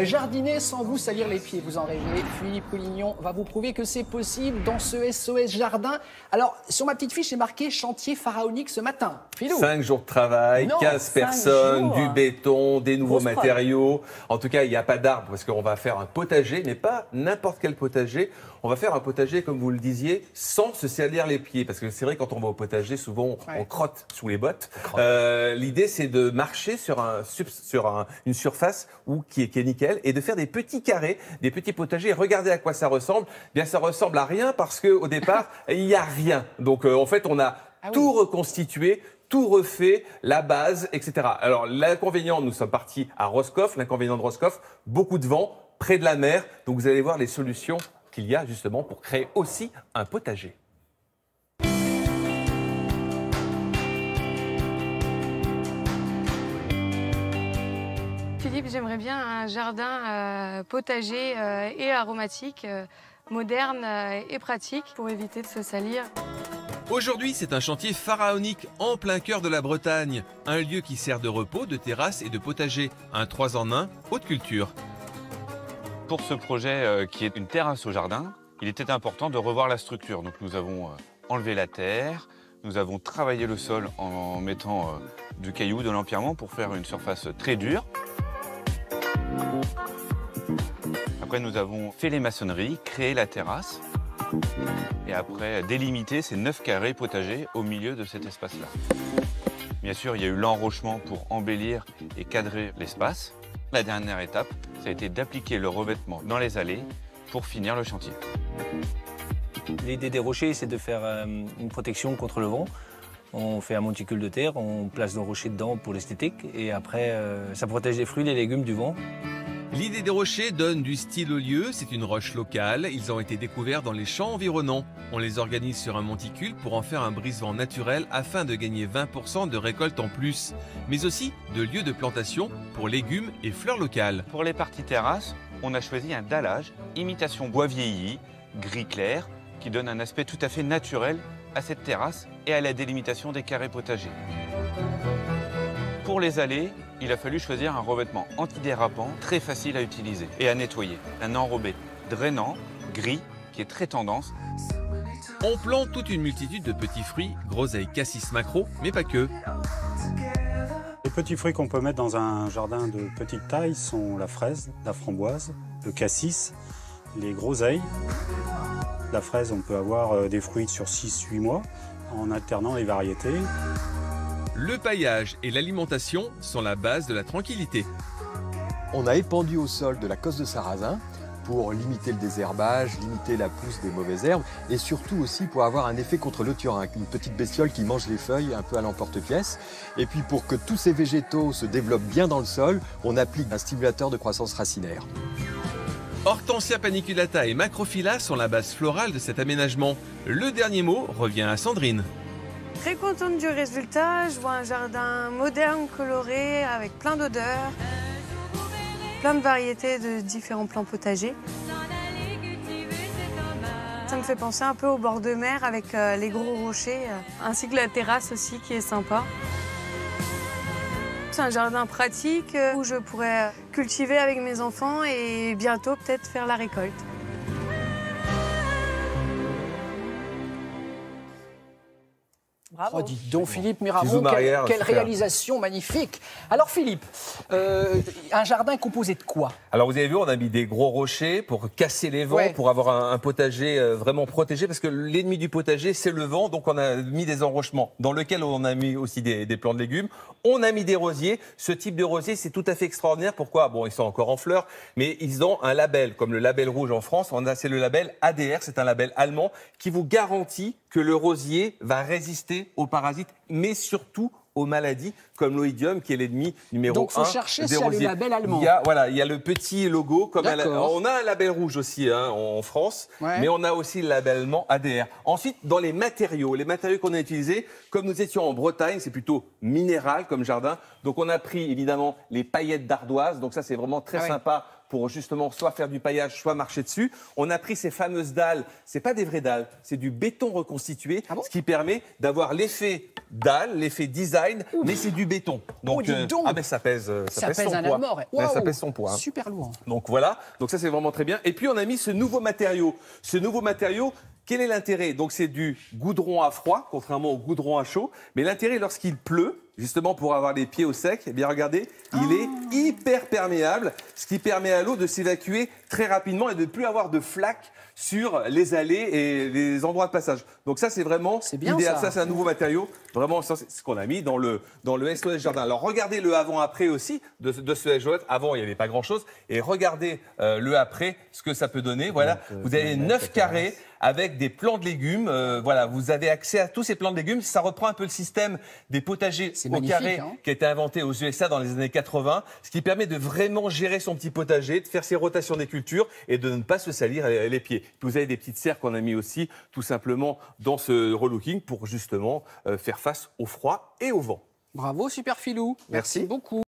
Jardiner sans vous salir les pieds, vous en rêvez. Philippe Collignon va vous prouver que c'est possible dans ce SOS Jardin. Alors, sur ma petite fiche, c'est marqué chantier pharaonique ce matin. Philou. 5 jours de travail, 15 personnes, du béton, des nouveaux matériaux. En tout cas, il n'y a pas d'arbre parce qu'on va faire un potager, mais pas n'importe quel potager. On va faire un potager, comme vous le disiez, sans se salir les pieds. Parce que c'est vrai, quand on va au potager, souvent, on crotte sous les bottes. L'idée, c'est de marcher sur une surface qui est nickel et de faire des petits carrés, des petits potagers. Regardez à quoi ça ressemble. Bien, ça ressemble à rien parce qu'au départ, il n'y a rien. Donc, en fait, on a tout reconstitué, tout refait, la base, etc. Alors, l'inconvénient, nous sommes partis à Roscoff. L'inconvénient de Roscoff, beaucoup de vent, près de la mer. Donc, vous allez voir les solutions qu'il y a justement pour créer aussi un potager. Philippe, j'aimerais bien un jardin potager et aromatique, moderne et pratique pour éviter de se salir. Aujourd'hui, c'est un chantier pharaonique en plein cœur de la Bretagne. Un lieu qui sert de repos, de terrasse et de potager. Un 3 en 1, haute culture. Pour ce projet qui est une terrasse au jardin, il était important de revoir la structure. Donc nous avons enlevé la terre, nous avons travaillé le sol en mettant du caillou, de l'empierrement pour faire une surface très dure. Après, nous avons fait les maçonneries, créé la terrasse et après délimité ces 9 carrés potagers au milieu de cet espace-là. Bien sûr, il y a eu l'enrochement pour embellir et cadrer l'espace. La dernière étape, ça a été d'appliquer le revêtement dans les allées pour finir le chantier. L'idée des rochers, c'est de faire une protection contre le vent. On fait un monticule de terre, on place nos rochers dedans pour l'esthétique et après, ça protège les fruits et les légumes du vent. L'idée des rochers donne du style au lieu, c'est une roche locale, ils ont été découverts dans les champs environnants. On les organise sur un monticule pour en faire un brise-vent naturel afin de gagner 20% de récolte en plus, mais aussi de lieux de plantation pour légumes et fleurs locales. Pour les parties terrasses, on a choisi un dallage, imitation bois vieilli, gris clair, qui donne un aspect tout à fait naturel à cette terrasse et à la délimitation des carrés potagers. Pour les allées, il a fallu choisir un revêtement antidérapant, très facile à utiliser et à nettoyer. Un enrobé drainant, gris, qui est très tendance. On plante toute une multitude de petits fruits, groseilles, cassis, maquereaux, mais pas que. Les petits fruits qu'on peut mettre dans un jardin de petite taille sont la fraise, la framboise, le cassis, les groseilles. La fraise, on peut avoir des fruits sur 6-8 mois en alternant les variétés. Le paillage et l'alimentation sont la base de la tranquillité. On a épandu au sol de la cosse de sarrasin pour limiter le désherbage, limiter la pousse des mauvaises herbes et surtout aussi pour avoir un effet contre le turin, une petite bestiole qui mange les feuilles un peu à l'emporte-pièce. Et puis pour que tous ces végétaux se développent bien dans le sol, on applique un stimulateur de croissance racinaire. Hortensia paniculata et Macrophylla sont la base florale de cet aménagement. Le dernier mot revient à Sandrine. Très contente du résultat, je vois un jardin moderne, coloré, avec plein d'odeurs, plein de variétés de différents plants potagers. Ça me fait penser un peu au bord de mer avec les gros rochers, ainsi que la terrasse aussi qui est sympa. C'est un jardin pratique où je pourrais cultiver avec mes enfants et bientôt peut-être faire la récolte. Bravo. Oh, dites donc, Philippe Mirabeau, quelle réalisation magnifique. Alors Philippe, un jardin composé de quoi? Alors vous avez vu, on a mis des gros rochers pour casser les vents, pour avoir un potager vraiment protégé, parce que l'ennemi du potager, c'est le vent. Donc on a mis des enrochements dans lesquels on a mis aussi des plants de légumes. On a mis des rosiers. Ce type de rosier, c'est tout à fait extraordinaire. Pourquoi? Bon, ils sont encore en fleurs, mais ils ont un label, comme le label rouge en France. C'est le label ADR, c'est un label allemand qui vous garantit que le rosier va résister aux parasites, mais surtout aux maladies comme l'oïdium, qui est l'ennemi numéro 1 Donc, il faut chercher sur le label allemand. Il y a le petit logo. On a un label rouge aussi en France, mais on a aussi le label allemand ADR. Ensuite, dans les matériaux qu'on a utilisés, comme nous étions en Bretagne, c'est plutôt minéral comme jardin. Donc, on a pris évidemment les paillettes d'ardoise. Donc, ça, c'est vraiment très sympa pour justement soit faire du paillage, soit marcher dessus. On a pris ces fameuses dalles, c'est pas des vraies dalles, c'est du béton reconstitué, ce qui permet d'avoir l'effet dalle, l'effet design, mais c'est du béton. Donc, dis donc. mais ça pèse son un poids. mort. Ouais, ça pèse son poids. Hein. Super lourd. Donc voilà, donc ça c'est vraiment très bien. Et puis on a mis ce nouveau matériau. Ce nouveau matériau, quel est l'intérêt? Donc c'est du goudron à froid, contrairement au goudron à chaud. Mais l'intérêt lorsqu'il pleut, justement pour avoir les pieds au sec, eh bien regardez, il est hyper perméable, ce qui permet à l'eau de s'évacuer très rapidement et de ne plus avoir de flaques sur les allées et les endroits de passage. Donc ça, c'est vraiment idéal. Ça, c'est un nouveau matériau. Vraiment, ça, c'est ce qu'on a mis dans le SOS Jardin. Alors, regardez le avant-après aussi de ce SOS. Avant, il n'y avait pas grand-chose. Et regardez le après, ce que ça peut donner. Voilà, vous avez 9 carrés avec des plants de légumes. Voilà, vous avez accès à tous ces plants de légumes. Ça reprend un peu le système des potagers au carré qui a été inventé aux USA dans les années 80, ce qui permet de vraiment gérer son petit potager, de faire ses rotations des cultures et de ne pas se salir les pieds. Puis vous avez des petites serres qu'on a mis aussi, tout simplement, dans ce relooking pour justement faire face au froid et au vent. Bravo, super Philou. Merci beaucoup.